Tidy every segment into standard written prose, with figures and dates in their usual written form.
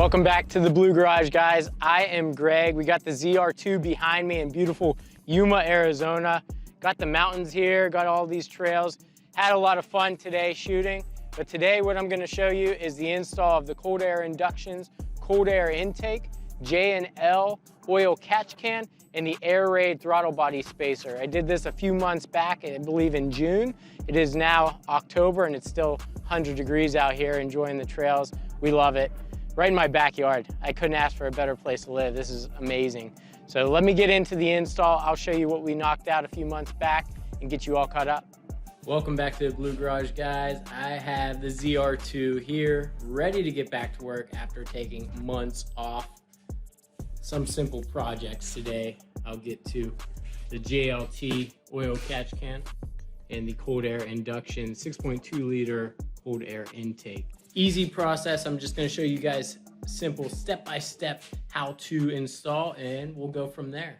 Welcome back to the Blue Garage, guys. I am Greg. We got the ZR2 behind me in beautiful Yuma, Arizona. Got the mountains here, got all these trails. Had a lot of fun today shooting, but today what I'm gonna show you is the install of the cold air inductions, cold air intake, J&L oil catch can, and the AirAid throttle body spacer. I did this a few months back, I believe in June. It is now October and it's still 100 degrees out here, enjoying the trails. We love it. Right in my backyard. I couldn't ask for a better place to live. This is amazing. So let me get into the install. I'll show you what we knocked out a few months back and get you all caught up. Welcome back to the Blue Garage, guys. I have the ZR2 here, ready to get back to work after taking months off. Some simple projects today. I'll get to the JLT oil catch can and the cold air induction 6.2 liter cold air intake. Easy process. I'm just going to show you guys simple step-by-step how to install, and we'll go from there.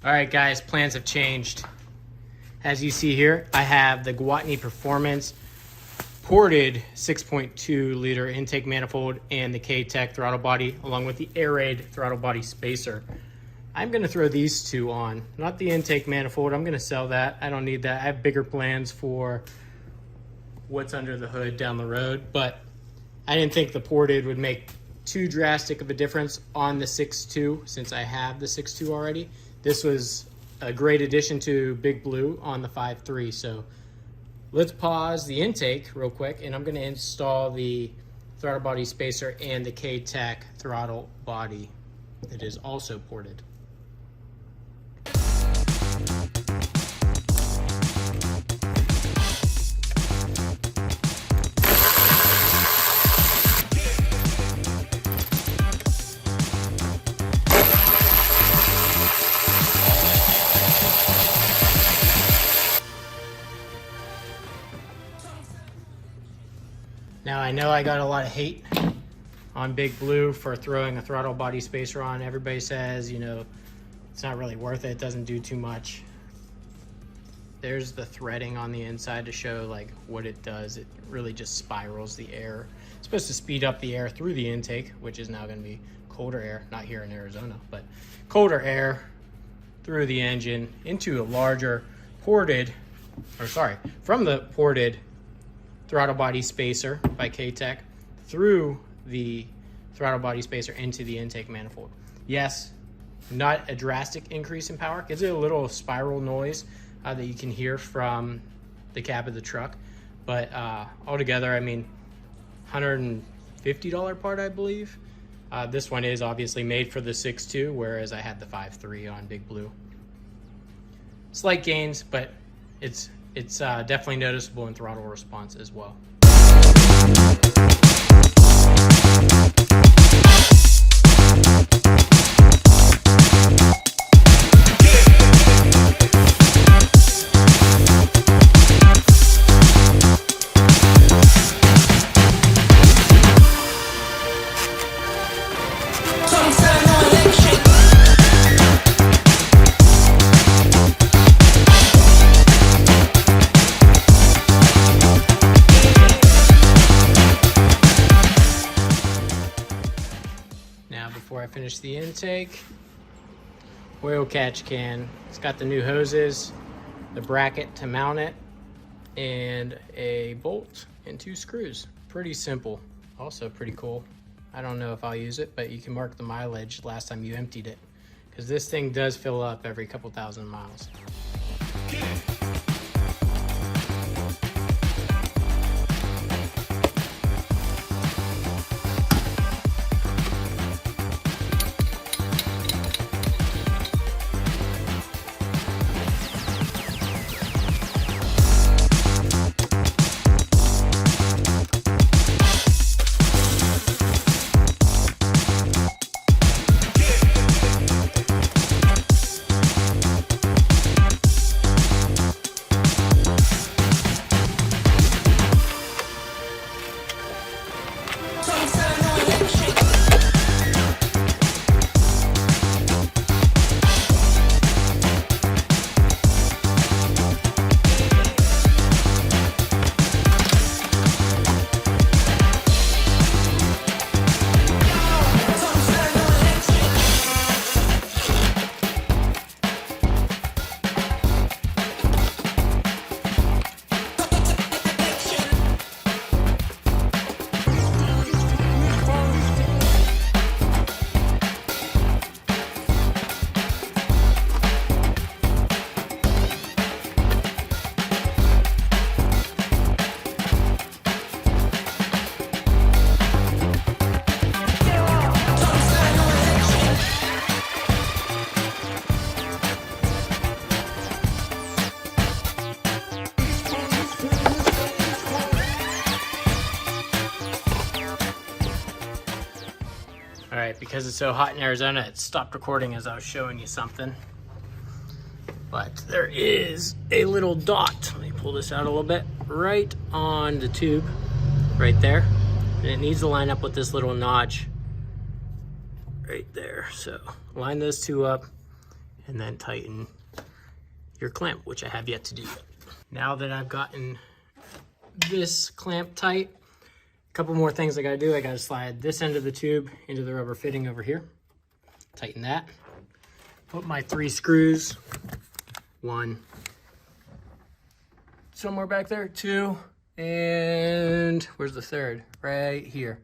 All right, guys, plans have changed. As you see here, I have the Gwatney Performance ported 6.2 liter intake manifold and the K-Tech throttle body, along with the AirAid throttle body spacer. I'm gonna throw these two on, not the intake manifold. I'm gonna sell that. I don't need that. I have bigger plans for what's under the hood down the road, but I didn't think the ported would make too drastic of a difference on the 6.2 since I have the 6.2 already. This was a great addition to Big Blue on the 5.3. So let's pause the intake real quick, and I'm going to install the throttle body spacer and the K-Tech throttle body that is also ported. Now I know I got a lot of hate on Big Blue for throwing a throttle body spacer on. Everybody says, you know, it's not really worth it. It doesn't do too much. There's the threading on the inside to show like what it does. It really just spirals the air. It's supposed to speed up the air through the intake, which is now going to be colder air, not here in Arizona, but colder air through the engine into a larger ported, or sorry, from the ported throttle body spacer by K-Tech through the throttle body spacer into the intake manifold. Yes, not a drastic increase in power. Gives it a little spiral noise that you can hear from the cab of the truck. But altogether, I mean, $150 part, I believe. This one is obviously made for the 6.2, whereas I had the 5.3 on Big Blue. Slight gains, but it's definitely noticeable in throttle response as well. Before I finish the intake, oil catch can. It's got the new hoses, the bracket to mount it, and a bolt and 2 screws. Pretty simple. Also pretty cool. I don't know if I'll use it, but you can mark the mileage last time you emptied it, because this thing does fill up every couple thousand miles. All right, because it's so hot in Arizona, it stopped recording as I was showing you something. But there is a little dot, let me pull this out a little bit, right on the tube, right there. And it needs to line up with this little notch right there. So line those two up and then tighten your clamp, which I have yet to do yet. Now that I've gotten this clamp tight, a couple more things I gotta do. I gotta slide this end of the tube into the rubber fitting over here. Tighten that. Put my 3 screws. 1. Somewhere back there. 2. And where's the 3rd? Right here.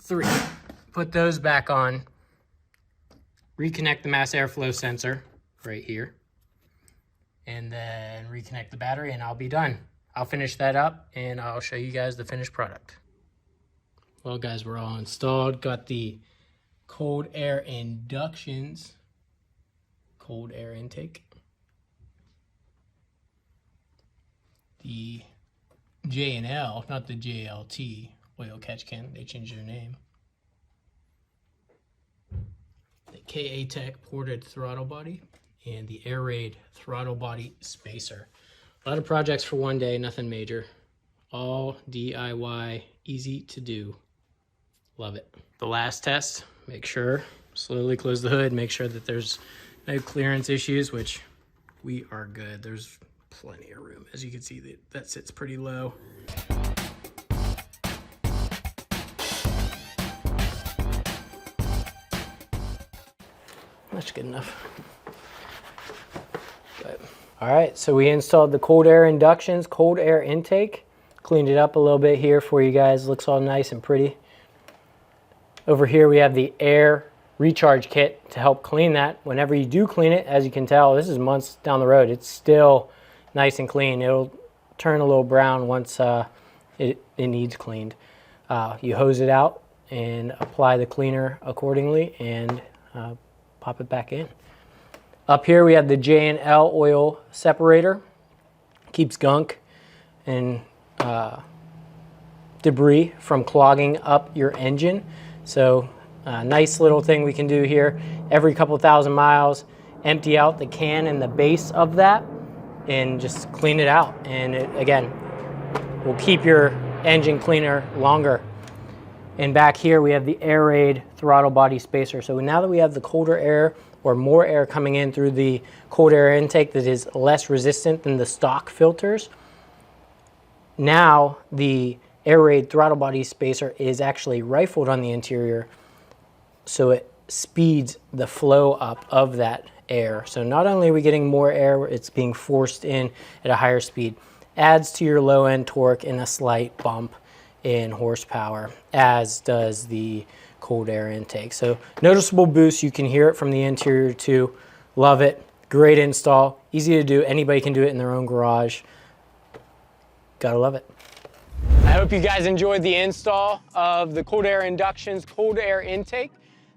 3. Put those back on. Reconnect the mass airflow sensor right here. And then reconnect the battery and I'll be done. I'll finish that up and I'll show you guys the finished product. Well guys, we're all installed. Got the cold air inductions, cold air intake. The J&L, not the JLT oil catch can, they changed their name. The KA Tech ported throttle body and the AirAid throttle body spacer. A lot of projects for one day, nothing major. All DIY, easy to do. Love it. The last test, make sure, slowly close the hood, make sure that there's no clearance issues, which we are good. There's plenty of room. As you can see, that sits pretty low. That's good enough. But, all right, so we installed the cold air inductions, cold air intake. Cleaned it up a little bit here for you guys. Looks all nice and pretty. Over here we have the air recharge kit to help clean that. Whenever you do clean it, as you can tell, this is months down the road. It's still nice and clean. It'll turn a little brown once it needs cleaned. You hose it out and apply the cleaner accordingly and pop it back in. Up here we have the J&L oil separator. Keeps gunk and debris from clogging up your engine. So nice little thing we can do here. Every couple thousand miles, empty out the can and the base of that and just clean it out. And it, again, will keep your engine cleaner longer. And back here we have the AirAid throttle body spacer. So now that we have the colder air or more air coming in through the cold air intake that is less resistant than the stock filters, now the AirAid throttle body spacer is actually rifled on the interior, so it speeds the flow up of that air. So not only are we getting more air, it's being forced in at a higher speed. Adds to your low end torque and a slight bump in horsepower, as does the cold air intake. So noticeable boost, you can hear it from the interior too. Love it, great install, easy to do. Anybody can do it in their own garage. Gotta love it. I hope you guys enjoyed the install of the cold air Inductions cold air intake,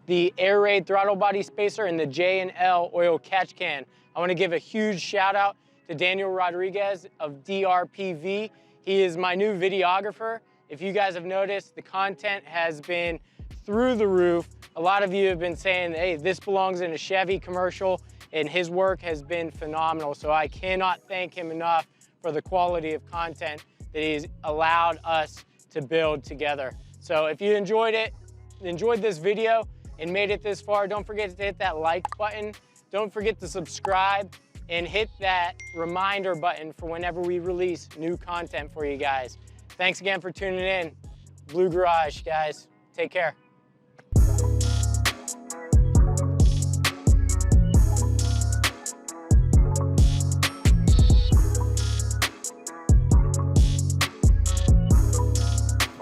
the AirAid throttle body spacer, and the J&L oil catch can. I want to give a huge shout out to Daniel Rodriguez of DRPV. He is my new videographer. If you guys have noticed, the content has been through the roof. A lot of you have been saying, hey, this belongs in a Chevy commercial, and his work has been phenomenal. So I cannot thank him enough for the quality of content that he's allowed us to build together. So if you enjoyed this video and made it this far, don't forget to hit that like button. Don't forget to subscribe and hit that reminder button for whenever we release new content for you guys. Thanks again for tuning in. Blue Garage, guys. Take care.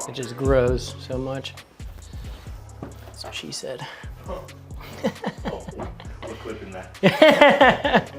It just grows so much. That's what she said. Oh, we're clipping that.